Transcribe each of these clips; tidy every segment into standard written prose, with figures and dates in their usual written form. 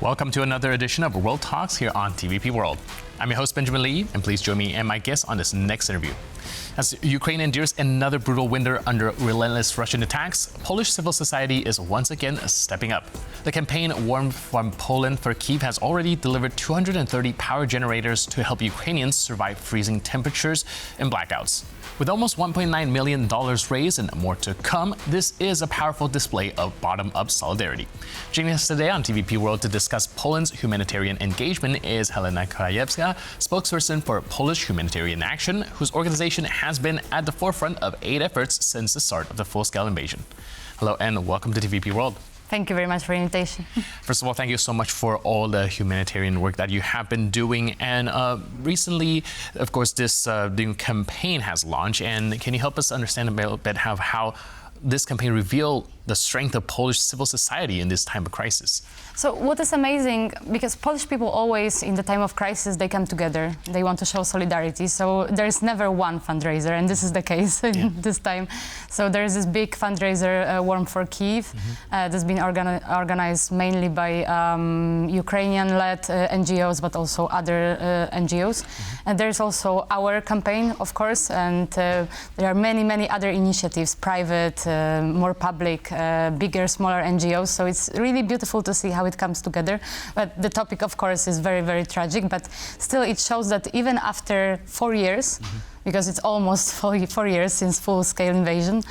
Welcome to another edition of World Talks here on TVP World. I'm your host, Benjamin Lee, and please join me and my guest on this next interview. As Ukraine endures another brutal winter under relentless Russian attacks, Polish civil society is once again stepping up. The campaign Warm from Poland for Kyiv has already delivered 230 power generators to help Ukrainians survive freezing temperatures and blackouts. With almost $1.9 million raised and more to come, this is a powerful display of bottom-up solidarity. Joining us today on TVP World to discuss Poland's humanitarian engagement is Helena Krajewska, spokesperson for Polish Humanitarian Action, whose organization has been at the forefront of aid efforts since the start of the full-scale invasion. Hello and welcome to TVP World. Thank you very much for the invitation. First of all, thank you so much for all the humanitarian work that you have been doing. And recently, of course, this new campaign has launched. And can you help us understand a little bit how this campaign revealed the strength of Polish civil society in this time of crisis? So what is amazing, because Polish people always, in the time of crisis, they come together. They want to show solidarity. So there's never one fundraiser, and this is the case this time. So there's this big fundraiser, Warm for Kyiv, that's been organized mainly by Ukrainian-led NGOs, but also other NGOs. And there's also our campaign, of course, and there are many, many other initiatives, private, more public, bigger, smaller NGOs. So it's really beautiful to see how it comes together. But the topic, of course, is very, very tragic. But still, it shows that even after 4 years, because it's almost 4 years since full-scale invasion,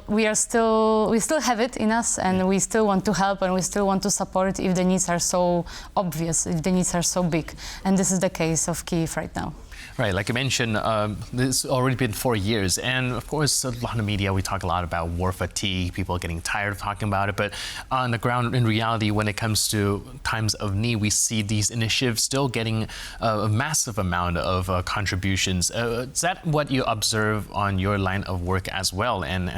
we still have it in us, and we still want to help, and we still want to support if the needs are so obvious, if the needs are so big. And this is the case of Kyiv right now. Right, like I mentioned, it's already been 4 years, and of course, a lot of media, we talk a lot about war fatigue, people are getting tired of talking about it, but on the ground, in reality, when it comes to times of need, we see these initiatives still getting a massive amount of contributions. Is that what you observe on your line of work as well, and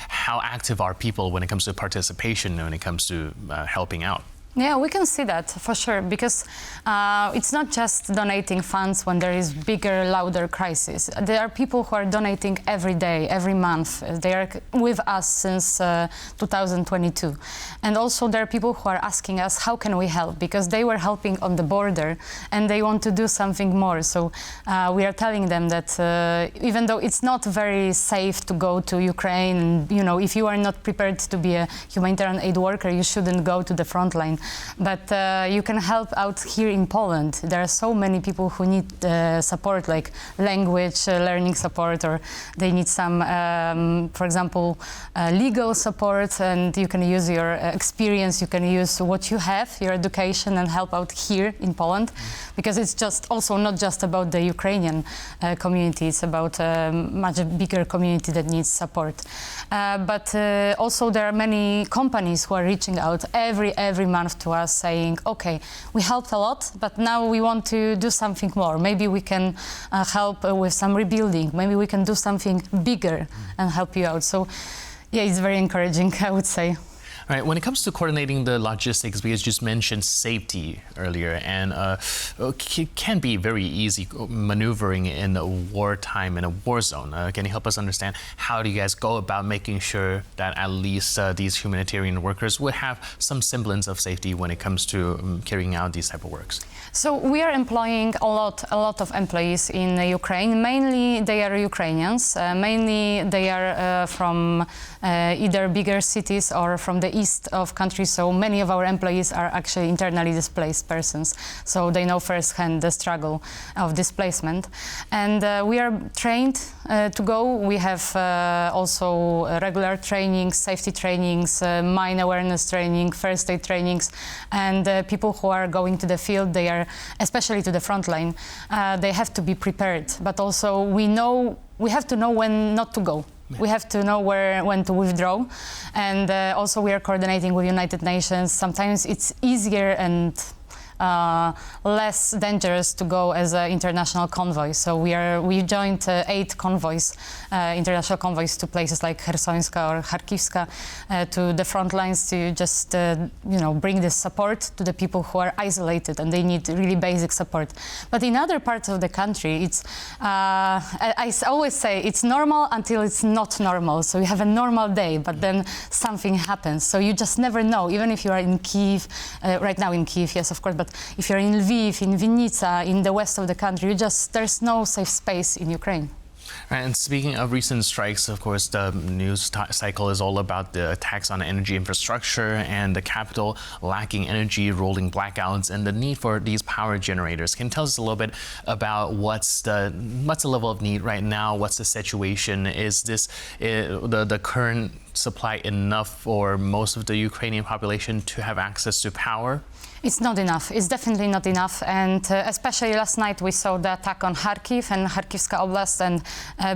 how active are people when it comes to participation, when it comes to helping out? Yeah, we can see that for sure, because it's not just donating funds when there is bigger, louder crisis. There are people who are donating every day, every month. They are with us since 2022. And also there are people who are asking us, how can we help? Because they were helping on the border and they want to do something more. So we are telling them that even though it's not very safe to go to Ukraine, you know, if you are not prepared to be a humanitarian aid worker, you shouldn't go to the front line. But you can help out here in Poland. There are so many people who need support, like language learning support, or they need some, for example, legal support, and you can use your experience, you can use what you have, your education, and help out here in Poland, because it's just also not just about the Ukrainian community, it's about a much bigger community that needs support. But also there are many companies who are reaching out every month to us saying, okay, we helped a lot, but now we want to do something more. Maybe we can help with some rebuilding. Maybe we can do something bigger and help you out. So yeah, it's very encouraging, I would say. All right, when it comes to coordinating the logistics, because you just mentioned safety earlier, and it can be very easy maneuvering in a wartime, in a war zone. Can you help us understand how do you guys go about making sure that at least these humanitarian workers would have some semblance of safety when it comes to carrying out these type of works? So we are employing a lot of employees in Ukraine. Mainly they are Ukrainians. Mainly they are from either bigger cities or from the east of countries. So many of our employees are actually internally displaced persons. So they know firsthand the struggle of displacement. And we are trained to go. We have also regular trainings, safety trainings, mine awareness training, first aid trainings, and people who are going to the field, they are, especially to the front line, they have to be prepared. But also we have to know when not to go. We have to know when to withdraw. And also we are coordinating with United Nations. Sometimes it's easier and less dangerous to go as an international convoy. So we joined 8 convoys, international convoys, to places like Chersonska or Kharkivska, to the front lines, to just bring this support to the people who are isolated and they need really basic support. But in other parts of the country, it's I always say it's normal until it's not normal. So you have a normal day, but then something happens. So you just never know. Even if you are in Kyiv, right now in Kyiv, yes, of course. But if you're in Lviv, in Vinnytsia, in the west of the country, there's no safe space in Ukraine. Right, and speaking of recent strikes, of course, the news cycle is all about the attacks on energy infrastructure and the capital lacking energy, rolling blackouts, and the need for these power generators. Can you tell us a little bit about what's the level of need right now? What's the situation? Is this the current supply enough for most of the Ukrainian population to have access to power? It's not enough. It's definitely not enough. And especially last night, we saw the attack on Kharkiv and Kharkivska Oblast, and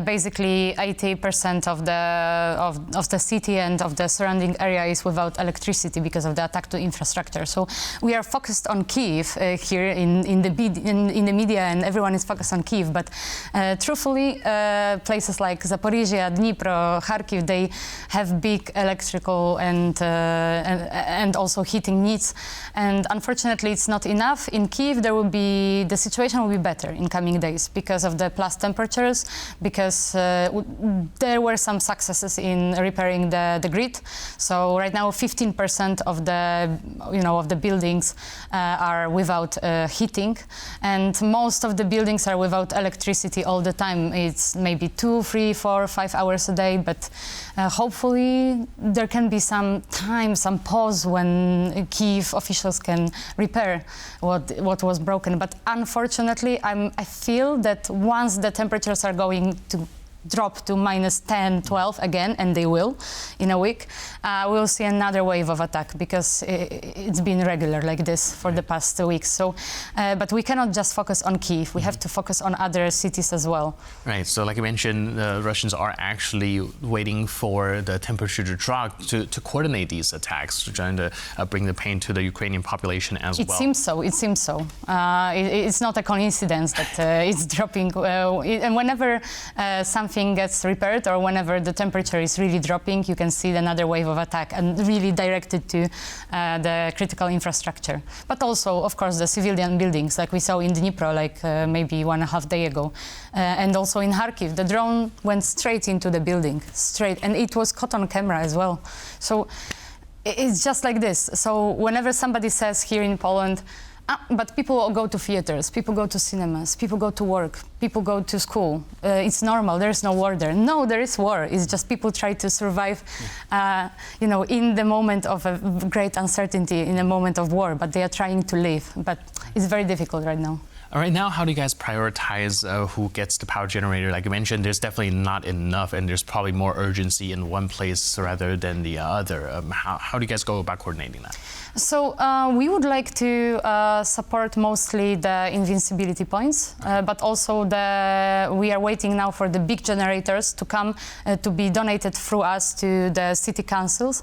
basically 80% of the city and of the surrounding area is without electricity because of the attack to infrastructure. So we are focused on Kyiv here in the media, and everyone is focused on Kyiv. But truthfully, places like Zaporizhia, Dnipro, Kharkiv, they have big electrical and also heating needs. And unfortunately, it's not enough. In Kyiv, the situation will be better in coming days because of the plus temperatures, because there were some successes in repairing the grid. So right now, 15% of the buildings are without heating, and most of the buildings are without electricity all the time. It's maybe 2, 3, 4, 5 hours a day, but hopefully there can be some time, some pause when Kyiv officials can repair what was broken. But unfortunately, I feel that once the temperatures are going to drop to minus 10, 12 again, and they will in a week, we'll see another wave of attack, because it's been regular like this for the past 2 weeks. So, but we cannot just focus on Kyiv. We have to focus on other cities as well. Right. So like I mentioned, the Russians are actually waiting for the temperature to drop to coordinate these attacks, trying to bring the pain to the Ukrainian population as well. It seems so. It seems so. It's not a coincidence that it's dropping. And whenever something gets repaired, or whenever the temperature is really dropping, you can see another wave of attack, and really directed to the critical infrastructure. But also, of course, the civilian buildings, like we saw in Dnipro, like maybe 1.5 days ago. And also in Kharkiv, the drone went straight into the building, and it was caught on camera as well. So it's just like this. So whenever somebody says here in Poland, but people go to theaters, people go to cinemas, people go to work, people go to school. It's normal. There's no war there. No, there is war. It's just people try to survive, in the moment of a great uncertainty, in a moment of war. But they are trying to live. But it's very difficult right now. All right, now how do you guys prioritize who gets the power generator? Like you mentioned, there's definitely not enough, and there's probably more urgency in one place rather than the other. How do you guys go about coordinating that? So we would like to support mostly the invincibility points, but also we are waiting now for the big generators to come to be donated through us to the city councils,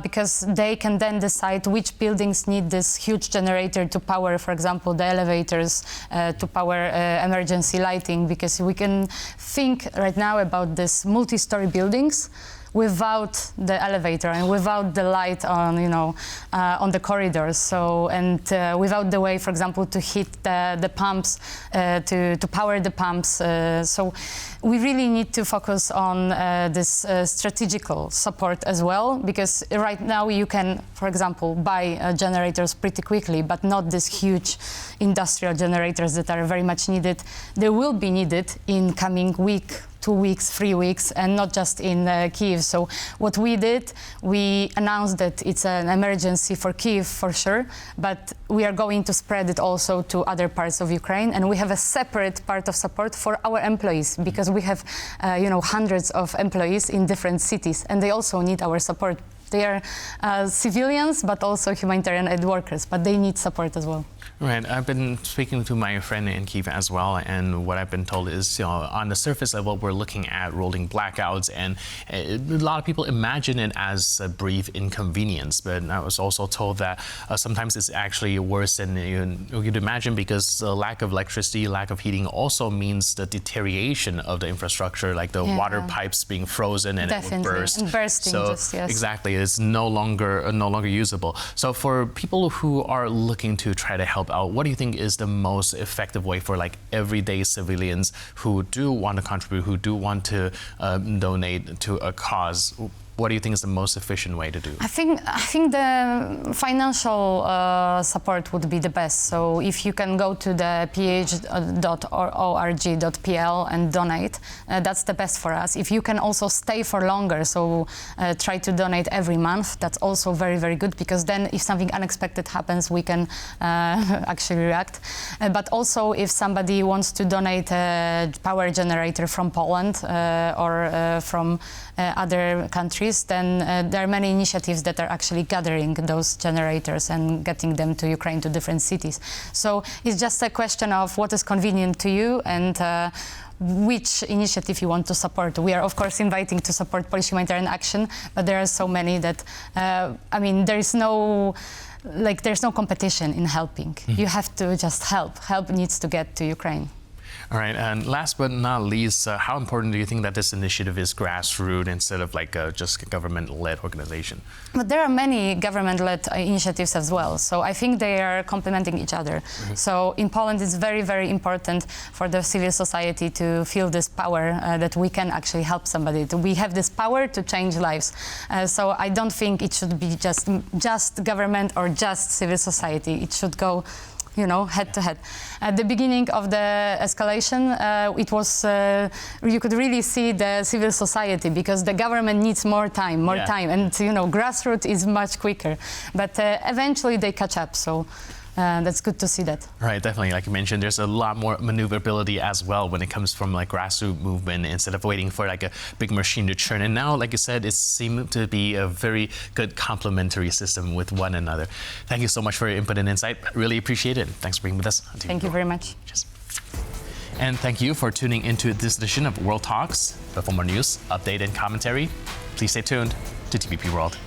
because they can then decide which buildings need this huge generator to power, for example, the elevators, to power emergency lighting, because we can think right now about this multi-story buildings without the elevator and without the light on the corridors. So, and without the way, for example, to heat the pumps, to power the pumps. So we really need to focus on this strategical support as well, because right now you can, for example, buy generators pretty quickly, but not these huge industrial generators that are very much needed. They will be needed in coming week, 2 weeks, 3 weeks, and not just in Kyiv. So what we did, we announced that it's an emergency for Kyiv for sure, but we are going to spread it also to other parts of Ukraine, and we have a separate part of support for our employees, because we have hundreds of employees in different cities, and they also need our support They are civilians, but also humanitarian aid workers, but they need support as well. Right. I've been speaking to my friend in Kyiv as well, and what I've been told is, on the surface level, we're looking at rolling blackouts, and a lot of people imagine it as a brief inconvenience. But I was also told that sometimes it's actually worse than you'd imagine, because the lack of electricity, lack of heating also means the deterioration of the infrastructure, like the water pipes being frozen and it would burst. And bursting. So just, yes. exactly, it's no longer usable. So for people who are looking to try to help out, what do you think is the most effective way for like everyday civilians who do want to contribute, who do want to donate to a cause? What do you think is the most efficient way to do? I think the financial support would be the best. So if you can go to the ph.org.pl and donate, that's the best for us. If you can also stay for longer, so try to donate every month, that's also very, very good, because then if something unexpected happens, we can actually react. But also if somebody wants to donate a power generator from Poland or from other countries, then there are many initiatives that are actually gathering those generators and getting them to Ukraine, to different cities. So it's just a question of what is convenient to you and which initiative you want to support. We are, of course, inviting to support Polish Humanitarian Action, but there are so many that, I mean, there's no competition in helping. You have to just help. Help needs to get to Ukraine. All right, and last but not least, how important do you think that this initiative is grassroots instead of like just a government-led organization? But there are many government-led initiatives as well, so I think they are complementing each other. So in Poland, it's very, very important for the civil society to feel this power that we can actually help somebody. We have this power to change lives. So I don't think it should be just government or just civil society. It should go, you know, head to head. At the beginning of the escalation, it was, you could really see the civil society, because the government needs more time, and, you know, grassroots is much quicker. But eventually they catch up, so that's good to see that. Right, definitely. Like you mentioned, there's a lot more maneuverability as well when it comes from like grassroots movement, instead of waiting for like a big machine to churn. And now, like you said, it seemed to be a very good complementary system with one another. Thank you so much for your input and insight. Really appreciate it. Thanks for being with us. Thank you very much. Cheers. And thank you for tuning into this edition of World Talks. But for more news, update, and commentary, please stay tuned to TVP World.